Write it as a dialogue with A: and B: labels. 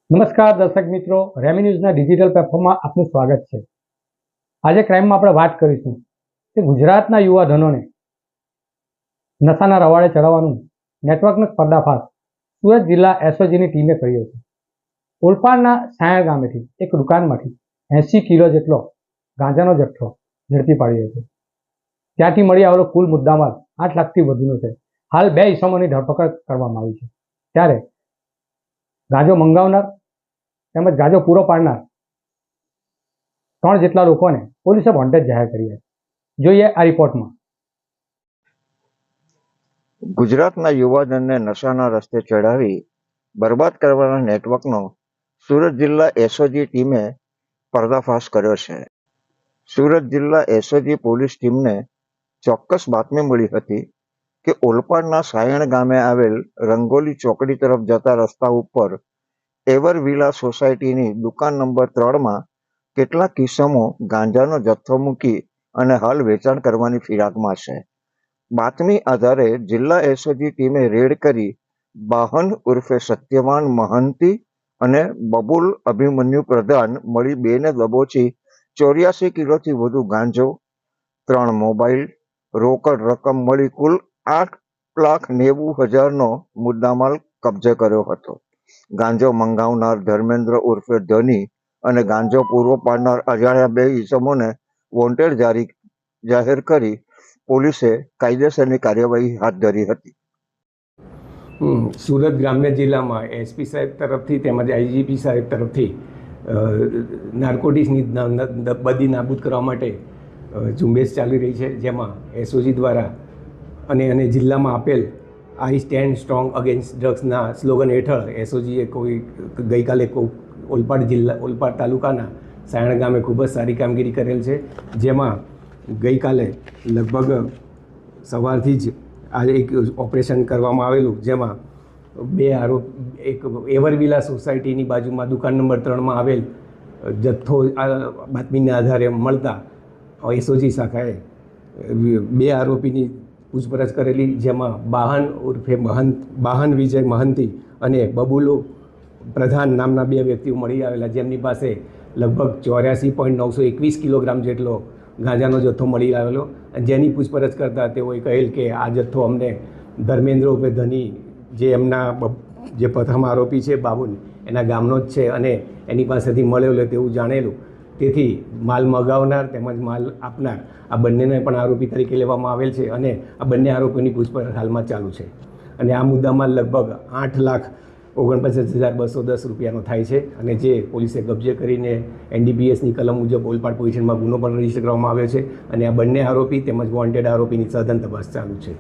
A: નમસ્કાર દર્શક મિત્રો, રેમી ન્યૂઝના ડિજિટલ પ્લેટફોર્મમાં આપનું સ્વાગત છે। આજે ક્રાઇમમાં આપણે વાત કરીશું કે ગુજરાતના યુવાધનોને નશાના રવાડે ચડાવવાનું નેટવર્કનો પર્દાફાશ સુરત જિલ્લા એસઓજીની ટીમે કર્યો છે। ઓલપાડના સાયણ ગામેથી એક દુકાનમાંથી 80 કિલો જેટલો ગાંજાનો જથ્થો ઝડપી પાડ્યો છે। ત્યાંથી મળી આવેલો કુલ મુદ્દામાલ 8 લાખથી વધુનો છે। હાલ 2 ઇસમોની ધરપકડ કરવામાં આવી છે। ત્યારે ગાંજો મંગાવનાર તેમજ ગાંજો પૂરો પાડનાર 3 જેટલા લોકોને પોલીસે વોન્ટેડ જાહેર કર્યા છે। જોઈએ આ રિપોર્ટમાં।
B: ગુજરાતના યુવાધનને નશાના રસ્તે ચડાવી બરબાદ કરવાના નેટવર્કનો સુરત જિલ્લા એસઓજી ટીમે પર્દાફાશ કર્યો છે। સુરત જિલ્લા એસઓજી પોલીસ ટીમને ચોક્કસ બાતમી મળી હતી કે ઓલપાડના સાયણ ગામે આવેલ રંગોલી ચોકડી તરફ જતા રસ્તા ઉપર એવર વિલા સોસાયટીની દુકાન નંબર 3માં કેટલાક કિસ્સામો ગાંજાનો જથ્થો મૂકી અને હાલ વેચાણ કરવાની ફિરાકમાં છે। બાતમી આધારે જિલ્લા એસઓજી ટીમે રેડ કરી બાહન ઉર્ફે સત્યવાન મહંતી અને બબુલ અભિમન્યુ પ્રધાન મળી 2ને દબોચી 84 કિલોથી વધુ ગાંજો, 3 મોબાઈલ, રોકડ રકમ મળી કુલ 8,90,000નો મુદ્દામાલ કબજે કર્યો હતો। ગાંજો મંગાવનાર ધર્મેન્દ્ર ઉર્ફે ધની અને ગાંજો પૂરો પાડનાર અજાણ્યા 2 ઇસમોને વોન્ટેડ જાહેર કરી પોલીસે કાયદેસરની કાર્યવાહી હાથ ધરી હતી।
C: સુરત ગ્રામ્ય જિલ્લામાં એસપી સાહેબ તરફથી તેમજ આઈજીપી સાહેબ તરફથી નાર્કોટિક્સની બદી નાબૂદ કરવા માટે ઝુંબેશ ચાલી રહી છે, જેમાં એસઓજી દ્વારા અને જિલ્લામાં આપેલ આઈ સ્ટેન્ડ સ્ટ્રોંગ અગેન્સ્ટ ડ્રગ્સના સ્લોગન હેઠળ એસઓજીએ ગઈકાલે ઓલપાડ તાલુકાના સાયણ ગામે ખૂબ જ સારી કામગીરી કરેલ છે, જેમાં ગઈકાલે લગભગ સવારથી જ આ એક ઓપરેશન કરવામાં આવેલું, જેમાં 2 એક એવરવિલા સોસાયટીની બાજુમાં દુકાન નંબર 3માં આવેલ જથ્થો બાતમીના આધારે મળતા એસઓજી શાખાએ 2 આરોપીની પૂછપરછ કરેલી, જેમાં બાહન વિજય મહંતી અને બબુલો પ્રધાન નામના 2 વ્યક્તિઓ મળી આવેલા, જેમની પાસે લગભગ 84.921 કિલોગ્રામ જેટલો ગાંજાનો જથ્થો મળી આવેલો। જેની પૂછપરછ કરતાં તેઓએ કહેલ કે આ જથ્થો અમને ધર્મેન્દ્ર ઉર્ફે ધની જે એમના જે પ્રથમ આરોપી છે બાબુન એના ગામનો જ છે અને એની પાસેથી મળેલો તેવું જાણેલું। તેથી માલ મગાવનાર તેમજ માલ આપનાર આ બંનેને પણ આરોપી તરીકે લેવામાં આવેલ છે અને આ બંને આરોપીની પૂછપરછ હાલમાં ચાલુ છે અને આ મુદ્દામાં લગભગ 8,49,210 રૂપિયાનો થાય છે અને જે પોલીસે કબજે કરીને એનડીપીએસની કલમ મુજબ ઓલપાડ પોઝિશનમાં ગુનો પણ રજીસ્ટર કરવામાં આવ્યો છે અને આ બંને આરોપી તેમજ વોન્ટેડ આરોપીની સઘન તપાસ ચાલુ છે।